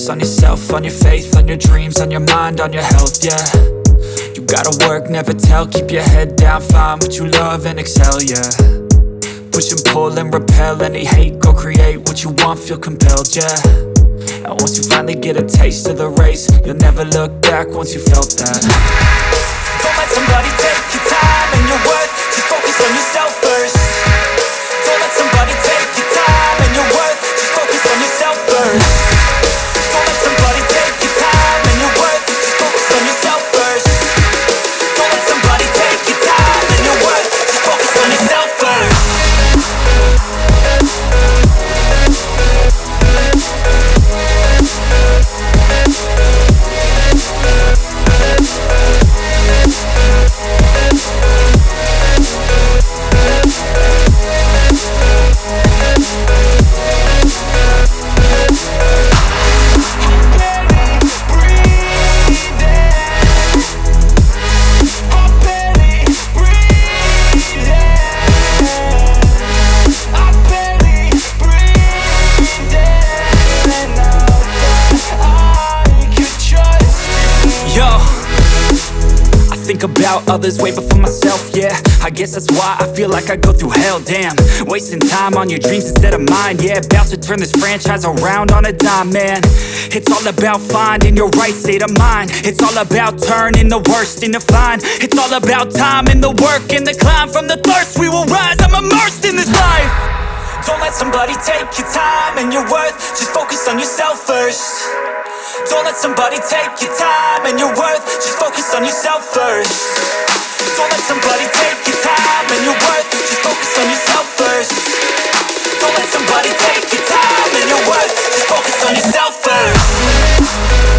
focus on yourself, on your faith, on your dreams, on your mind, on your health, yeah. You gotta work, never tell, keep your head down, find what you love and excel, yeah. Push and pull and repel any hate, go create what you want, feel compelled, yeah. And once you finally get a taste of the race, you'll never look back once you felt that. Don't let somebody take your time and your worth, just focus on yourself first. Don't let somebody take your time and your worth, just focus on yourself first. Don't let somebody take your time and your worth, just focus on yourself first. Don't let somebody take your time and your worth, just focus on yourself first. Think about others way before myself, yeah. I guess that's why I feel like I go through hell, damn. Wasting time on your dreams instead of mine, yeah. About to turn this franchise around on a dime, man. It's all about finding your right state of mind. It's all about turning the worst into fine. It's all about time and the work and the climb. From the thirst we will rise, I'm immersed in this life. Don't let somebody take your time and your worth, just focus on yourself first. Don't let somebody take your time and your worth, just focus on yourself first. Don't let somebody take your time and your worth, just focus on yourself first. Don't let somebody take your time and your worth, just focus on yourself first.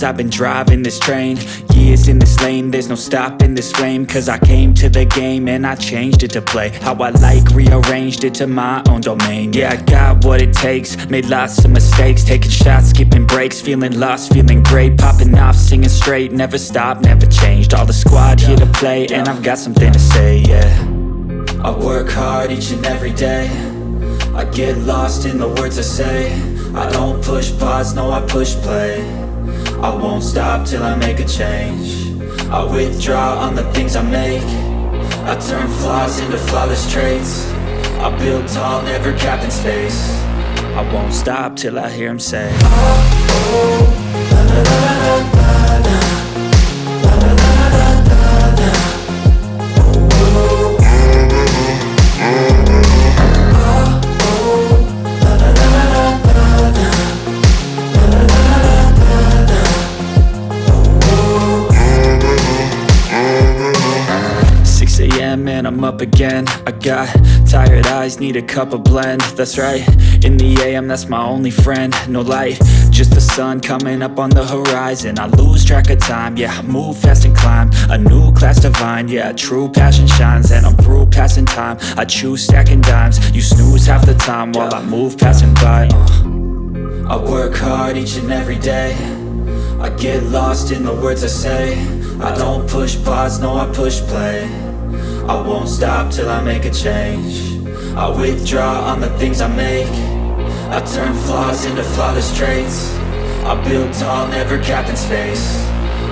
I've been driving this train, years in this lane, there's no stopping this flame. Cause I came to the game and I changed it to play how I like, rearranged it to my own domain. Yeah, I got what it takes, made lots of mistakes, taking shots, skipping breaks, feeling lost, feeling great, popping off, singing straight, never stopped, never changed. All the squad here to play and I've got something to say, yeah. I work hard each and every day, I get lost in the words I say. I don't push pause, no I push play. I won't stop till I make a change. I withdraw on the things I make. I turn flaws into flawless traits. I build tall, never capped in space. I won't stop till I hear him say, oh, oh, la la la la la la. Man, I'm up again. I got tired eyes, need a cup of blend. That's right, in the AM, that's my only friend. No light, just the sun coming up on the horizon. I lose track of time, yeah, I move fast and climb a new class divine, yeah, true passion shines. And I'm through passing time, I choose stacking dimes. You snooze half the time while I move passing by. I work hard each and every day, I get lost in the words I say. I don't push pause, no I push play. I won't stop till I make a change. I withdraw on the things I make. I turn flaws into flawless traits. I build tall, never capped in space.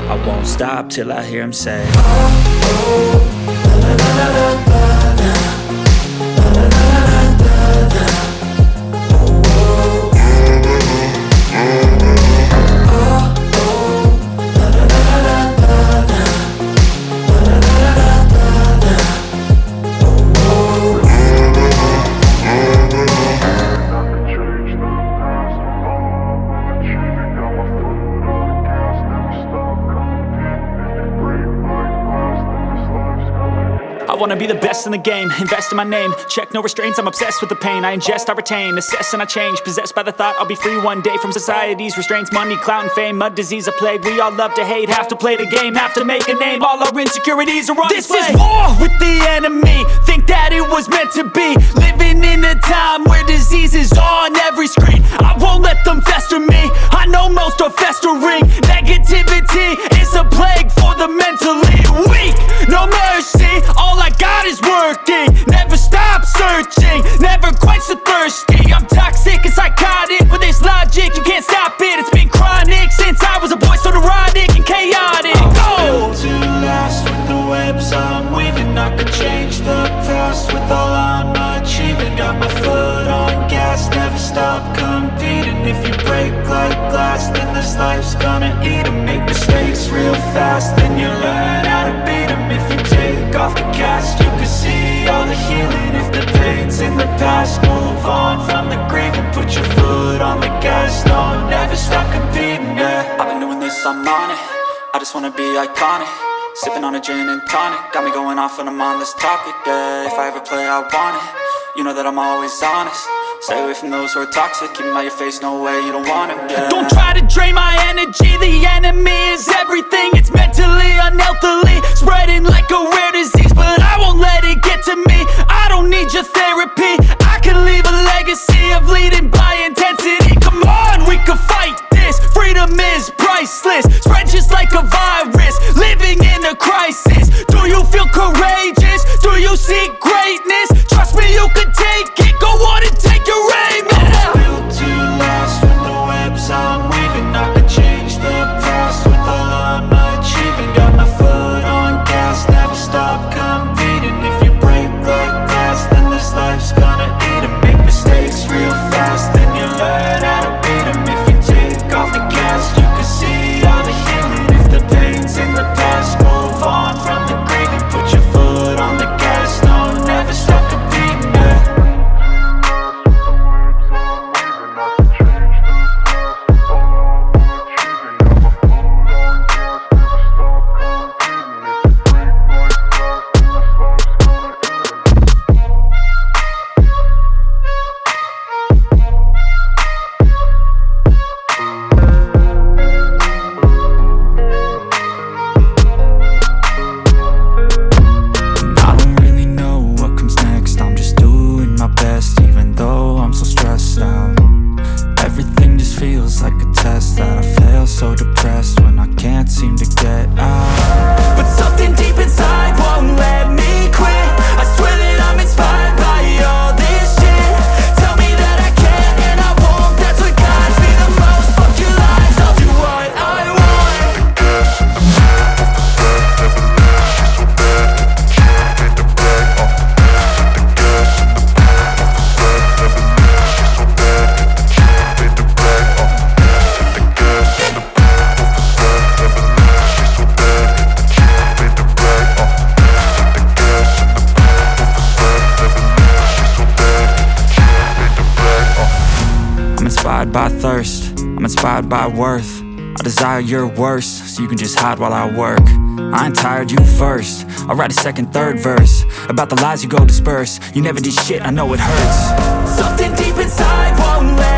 I won't stop till I hear him say, oh, oh, la la la la la la. I wanna be the best in the game, invest in my name. Check no restraints, I'm obsessed with the pain. I ingest, I retain, assess and I change. Possessed by the thought I'll be free one day from society's restraints. Money, clout and fame, mud, disease, a plague. We all love to hate, have to play the game, have to make a name. All our insecurities are on display. This is war with the enemy, think that it was meant to be. Living in a time where disease is on every screen. I won't let them fester me, I know most are festering. Negativity is a plague for the mentally weak. No mercy, all I got is working. Never stop searching, never quench the thirsty. I'm toxic and psychotic with this logic, you can't stop it. It's been chronic since I was a boy, so neurotic and chaotic. I'm built to last with the webs I'm weaving. I could change the past with all I'm achieving. Got my foot on gas, never stop competing. If you break like glass, then this life's gonna eat 'em. Make mistakes real fast, then you learn how to beat 'em. If you take off the cast, you can see all the healing. If the pain's in the past, move on from the grieving. Put your foot on the gas, no, never stop competing, yeah. I've been doing this, I'm on it, I just wanna be iconic. Sipping on a gin and tonic, got me going off when I'm on this topic, yeah. If I ever play, I want it, you know that I'm always honest. Stay away from those who are toxic, keep them out your face, no way, you don't want them, yeah. Don't try to drain my energy, the enemy is everything. It's mentally, unhealthily, spreading like a rare disease. But I won't let it get to me, I don't need your therapy. I can leave a legacy of leading by intensity. Come on, we can fight this, freedom is priceless. Spread just like a virus, living in a crisis. Do you feel courageous? Do you seek greatness? Trust me, you can take it, go on and take your aim, yeah. I'm built to last with the webs I'm weaving. I could change the past with all I'm achieving. Got my foot on gas, never stop competing. If you break like glass, then this life's gonna eat 'em. Make mistakes real fast, then you learn how to beat 'em. If you take off the cast, you can see all the healing. If the pain's in the past, move on from the grieving. Put your foot on the gas, no, never stop competing, yeah. By thirst, I'm inspired by worth. I desire your worst, so you can just hide while I work. I ain't tired, you first. I'll write a second, third verse about the lies you go disperse. You never did shit, I know it hurts. Something deep inside won't let